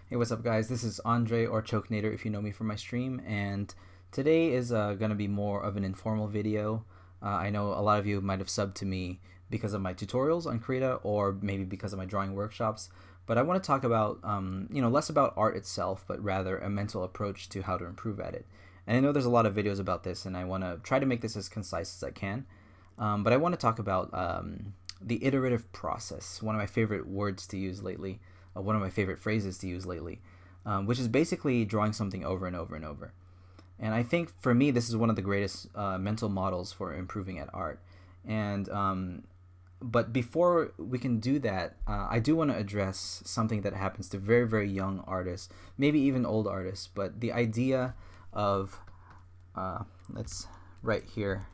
Hey, what's up, guys? This is Andre or Choknater if you know me from my stream, and today is going to be more of an informal video. I know a lot of you might have subbed to me because of my tutorials on Krita or maybe because of my drawing workshops, but I want to talk about, less about art itself, but rather a mental approach to how to improve at it. And I know there's a lot of videos about this, and I want to try to make this as concise as I can, but I want to talk about the iterative process, one of my favorite words to use lately, one of my favorite phrases to use lately, which is basically drawing something over and over and over. And I think for me, this is one of the greatest mental models for improving at art. And but before we can do that, I do want to address something that happens to very, very young artists, maybe even old artists. But the idea of let's right here,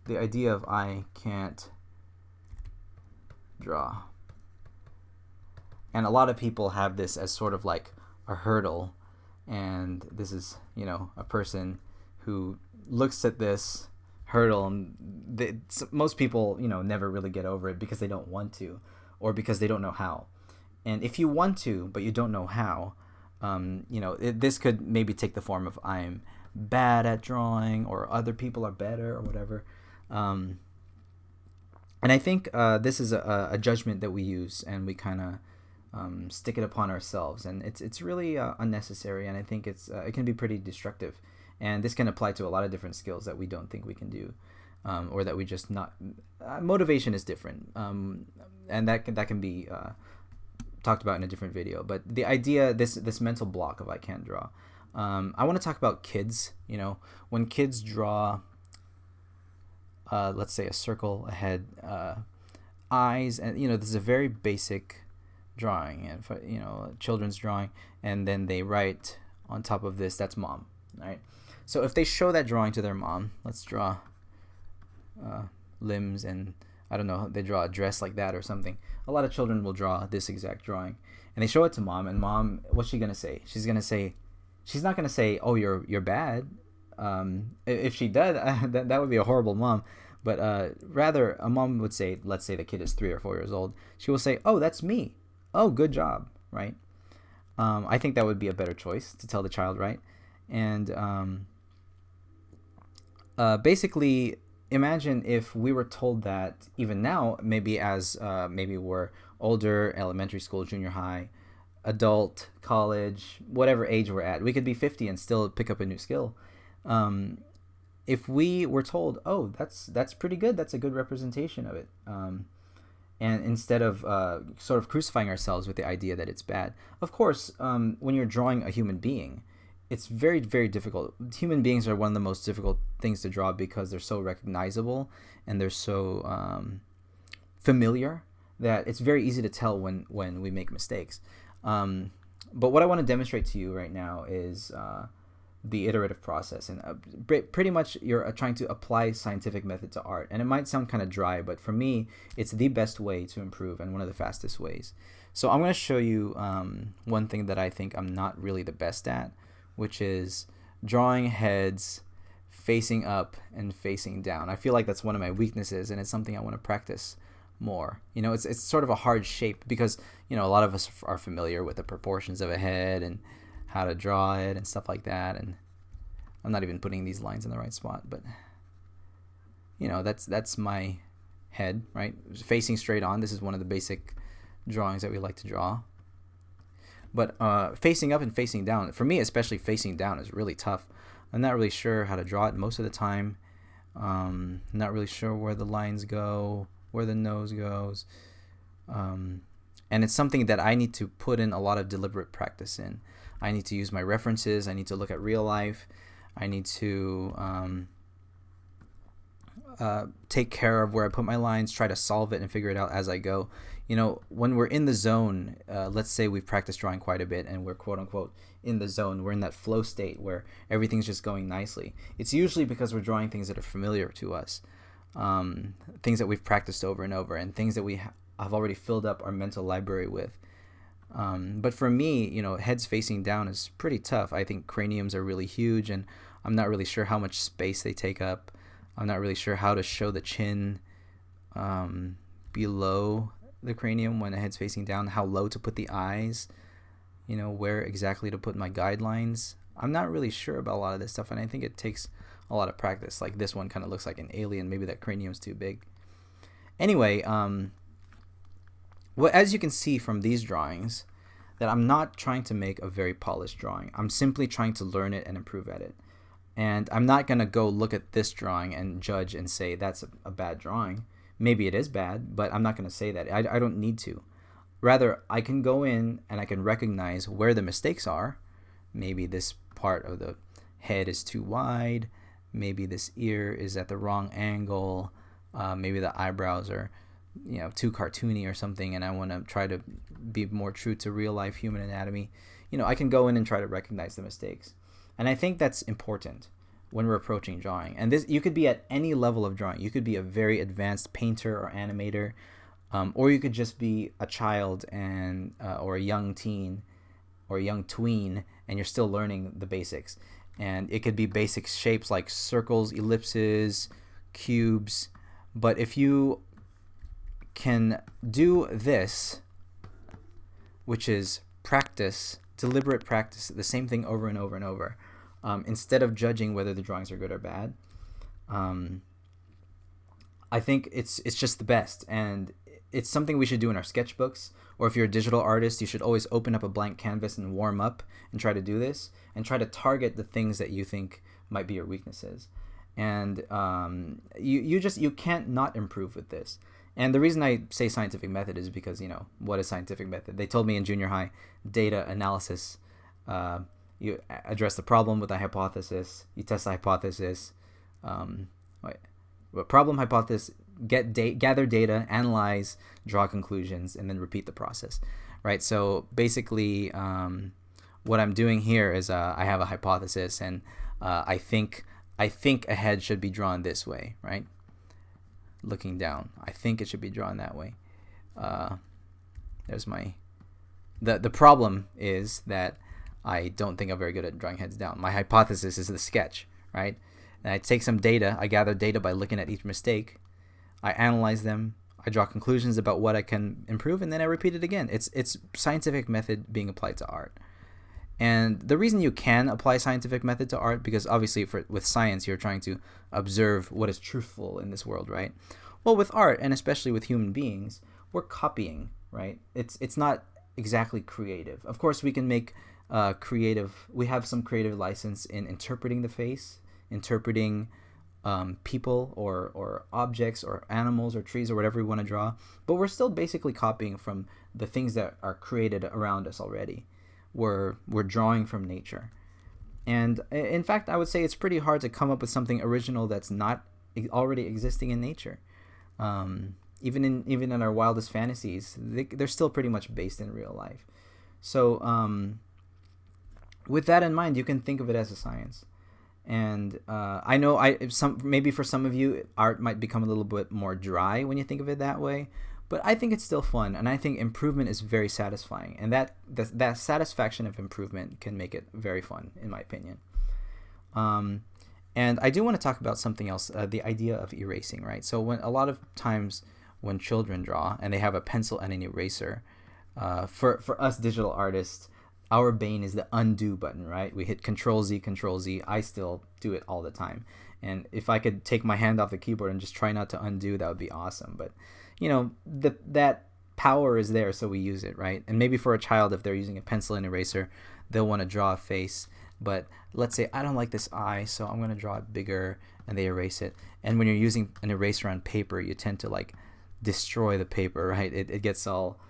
the idea of I can't draw. And a lot of people have this as sort of like a hurdle, and this is, a person who looks at this hurdle, and most people, never really get over it because they don't want to, or because they don't know how. And if you want to but you don't know how, this could maybe take the form of I'm bad at drawing, or other people are better, or whatever. And I think this is a judgment that we use, and we kind of stick it upon ourselves, and it's really unnecessary, and I think it can be pretty destructive. And this can apply to a lot of different skills that we don't think we can do, or that we just not. Motivation is different, and that can be talked about in a different video. But the idea, this mental block of I can't draw. I want to talk about kids. When kids draw, let's say a circle, a head, eyes, and this is a very basic drawing, and children's drawing, and then they write on top of this, that's mom, right? So if they show that drawing to their mom, let's draw limbs, and I don't know, they draw a dress like that or something. A lot of children will draw this exact drawing, and they show it to mom, and mom, what's she gonna say? She's not gonna say, oh, you're bad. If she did, that would be a horrible mom. But rather, a mom would say, let's say the kid is 3 or 4 years old, she will say, oh, that's me. Oh, good job, right? I think that would be a better choice to tell the child, right? And basically, imagine if we were told that even now, maybe as maybe we're older, elementary school, junior high, adult, college, whatever age we're at, we could be 50 and still pick up a new skill. If we were told, oh, that's pretty good, that's a good representation of it, and instead of sort of crucifying ourselves with the idea that it's bad. Of course, when you're drawing a human being, it's very, very difficult. Human beings are one of the most difficult things to draw because they're so recognizable, and they're so familiar, that it's very easy to tell when we make mistakes. But what I want to demonstrate to you right now is the iterative process, and pretty much you're trying to apply scientific method to art. And it might sound kind of dry, but for me, it's the best way to improve and one of the fastest ways. So I'm going to show you one thing that I think I'm not really the best at, which is drawing heads facing up and facing down. I feel like that's one of my weaknesses, and it's something I want to practice more. It's sort of a hard shape because a lot of us are familiar with the proportions of a head and how to draw it and stuff like that. And I'm not even putting these lines in the right spot, but that's my head, right? Facing straight on. This is one of the basic drawings that we like to draw. But facing up and facing down, for me especially, facing down is really tough. I'm not really sure how to draw it most of the time. Not really sure where the lines go, where the nose goes. And it's something that I need to put in a lot of deliberate practice in. I need to use my references. I need to look at real life. I need to take care of where I put my lines, try to solve it and figure it out as I go. When we're in the zone, let's say we've practiced drawing quite a bit and we're quote unquote in the zone, we're in that flow state where everything's just going nicely. It's usually because we're drawing things that are familiar to us, things that we've practiced over and over, and things that we have already filled up our mental library with. But for me, heads facing down is pretty tough. I think craniums are really huge, and I'm not really sure how much space they take up. I'm not really sure how to show the chin below the cranium when the head's facing down, how low to put the eyes. where exactly to put my guidelines. I'm not really sure about a lot of this stuff, and I think it takes a lot of practice. Like this one kind of looks like an alien. Maybe that cranium's too big. Anyway, well, as you can see from these drawings, that I'm not trying to make a very polished drawing. I'm simply trying to learn it and improve at it. And I'm not going to go look at this drawing and judge and say that's a bad drawing. Maybe it is bad, but I'm not going to say that. I don't need to. Rather, I can go in and I can recognize where the mistakes are. Maybe this part of the head is too wide. Maybe this ear is at the wrong angle. Maybe the eyebrows are too cartoony or something, and I want to try to be more true to real life human anatomy. I can go in and try to recognize the mistakes. And I think that's important when we're approaching drawing. And this, you could be at any level of drawing. You could be a very advanced painter or animator, or you could just be a child and or a young teen or a young tween, and you're still learning the basics. And it could be basic shapes like circles, ellipses, cubes. But if you can do this, which is practice, deliberate practice, the same thing over and over and over, instead of judging whether the drawings are good or bad, I think it's just the best. And it's something we should do in our sketchbooks. Or if you're a digital artist, you should always open up a blank canvas and warm up and try to do this and try to target the things that you think might be your weaknesses. And you can't not improve with this. And the reason I say scientific method is because, what is scientific method? They told me in junior high, data analysis. You address the problem with a hypothesis. You test the hypothesis. Problem, hypothesis, gather data, analyze, draw conclusions, and then repeat the process, right? So basically, what I'm doing here is I have a hypothesis, and I think a head should be drawn this way, right? Looking down, I think it should be drawn that way. There's my the problem is that I don't think I'm very good at drawing heads down. My hypothesis is the sketch, right? And I take some data, I gather data by looking at each mistake, I analyze them, I draw conclusions about what I can improve, and then I repeat it again. It's scientific method being applied to art. And the reason you can apply scientific method to art, because obviously with science, you're trying to observe what is truthful in this world, right? Well, with art, and especially with human beings, we're copying, right? It's not exactly creative. Of course, we can make we have some creative license in interpreting the face, interpreting people or objects or animals or trees or whatever we want to draw, but we're still basically copying from the things that are created around us already. We're drawing from nature. And in fact, I would say it's pretty hard to come up with something original that's not already existing in nature. Even in our wildest fantasies, they're still pretty much based in real life. So with that in mind, you can think of it as a science. And I know maybe for some of you, art might become a little bit more dry when you think of it that way. But I think it's still fun, and I think improvement is very satisfying, and that satisfaction of improvement can make it very fun, in my opinion. And I do want to talk about something else, the idea of erasing, right? So a lot of times when children draw and they have a pencil and an eraser, for us digital artists, our bane is the undo button, right? We hit Control Z, Control Z. I still do it all the time, and if I could take my hand off the keyboard and just try not to undo, that would be awesome. But that power is there, so we use it, right? And maybe for a child, if they're using a pencil and eraser, they'll want to draw a face. But let's say I don't like this eye, so I'm going to draw it bigger, and they erase it. And when you're using an eraser on paper, you tend to destroy the paper, right? It gets all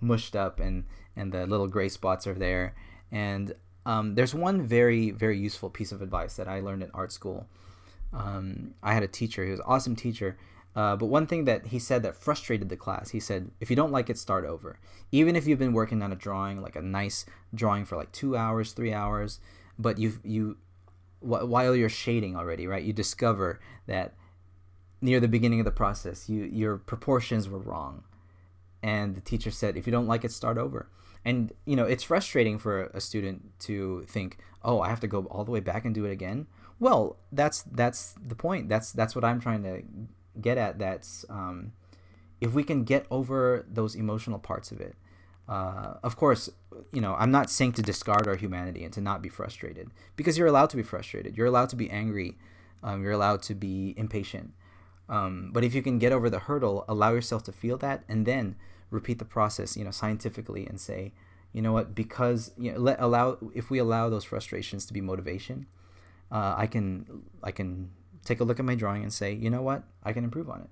mushed up, and the little gray spots are there. And there's one very, very useful piece of advice that I learned in art school. I had a teacher. He was an awesome teacher. But one thing that he said that frustrated the class, he said, if you don't like it, start over. Even if you've been working on a drawing, like a nice drawing for 2 hours, 3 hours, but while you're shading already, right, you discover that near the beginning of the process, your proportions were wrong. And the teacher said, if you don't like it, start over. And, it's frustrating for a student to think, oh, I have to go all the way back and do it again. Well, that's the point. That's what I'm trying to get at. That's if we can get over those emotional parts of it. Of course, I'm not saying to discard our humanity and to not be frustrated, because you're allowed to be frustrated. You're allowed to be angry. You're allowed to be impatient. But if you can get over the hurdle, allow yourself to feel that, and then repeat the process, scientifically, and say, you know what, because if we allow those frustrations to be motivation, I can take a look at my drawing and say, you know what, I can improve on it.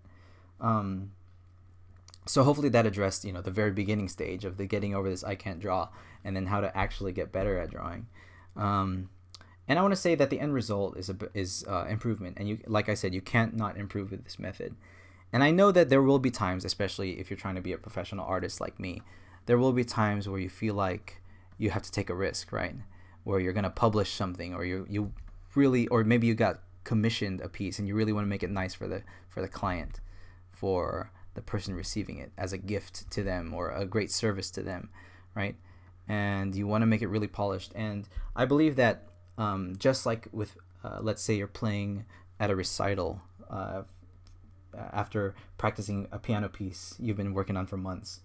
So hopefully that addressed, the very beginning stage of the getting over this I can't draw, and then how to actually get better at drawing. And I want to say that the end result is improvement. And like I said, you can't not improve with this method. And I know that there will be times, especially if you're trying to be a professional artist like me, there will be times where you feel like you have to take a risk, right? Where you're going to publish something, or you really, or maybe you got commissioned a piece and you really want to make it nice for the client, for the person receiving it, as a gift to them or a great service to them, right? And you want to make it really polished. And I believe that just like with, let's say you're playing at a recital, after practicing a piano piece you've been working on for months,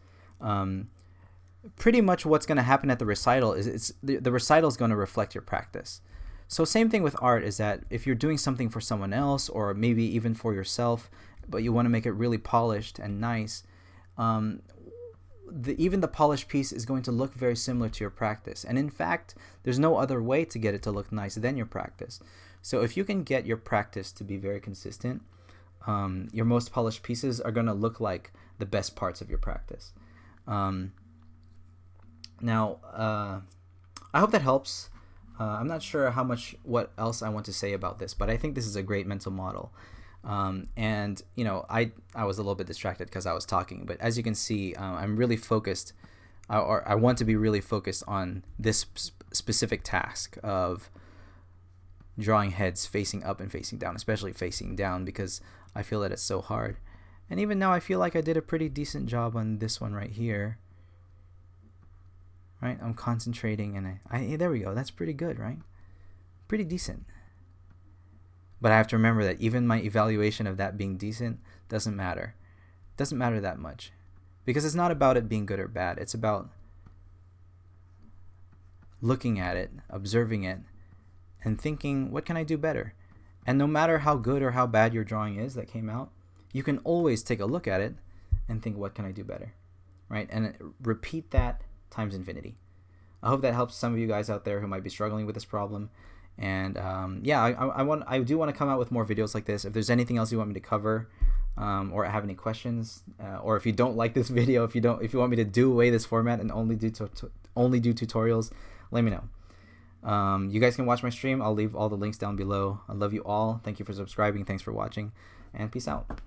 pretty much what's going to happen at the recital is the recital is going to reflect your practice. So same thing with art, is that if you're doing something for someone else, or maybe even for yourself, but you want to make it really polished and nice, even the polished piece is going to look very similar to your practice. And in fact, there's no other way to get it to look nice than your practice. So if you can get your practice to be very consistent, your most polished pieces are going to look like the best parts of your practice. Now, I hope that helps. I'm not sure what else I want to say about this, but I think this is a great mental model. And I was a little bit distracted because I was talking, but as you can see, I'm really focused, or I want to be really focused on this specific task of drawing heads facing up and facing down, especially facing down, because I feel that it's so hard. And even now I feel like I did a pretty decent job on this one right here. Right? I'm concentrating, and I there we go. That's pretty good, right? Pretty decent. But I have to remember that even my evaluation of that being decent doesn't matter. It doesn't matter that much. Because it's not about it being good or bad. It's about looking at it, observing it, and thinking, what can I do better? And no matter how good or how bad your drawing is that came out, you can always take a look at it and think, what can I do better? Right? And repeat that times infinity. I hope that helps some of you guys out there who might be struggling with this problem. And I do want to come out with more videos like this. If there's anything else you want me to cover, or have any questions, or if you don't like this video, if you want me to do away this format and only do tutorials, let me know. You guys can watch my stream. I'll leave all the links down below. I love you all. Thank you for subscribing. Thanks for watching, and peace out.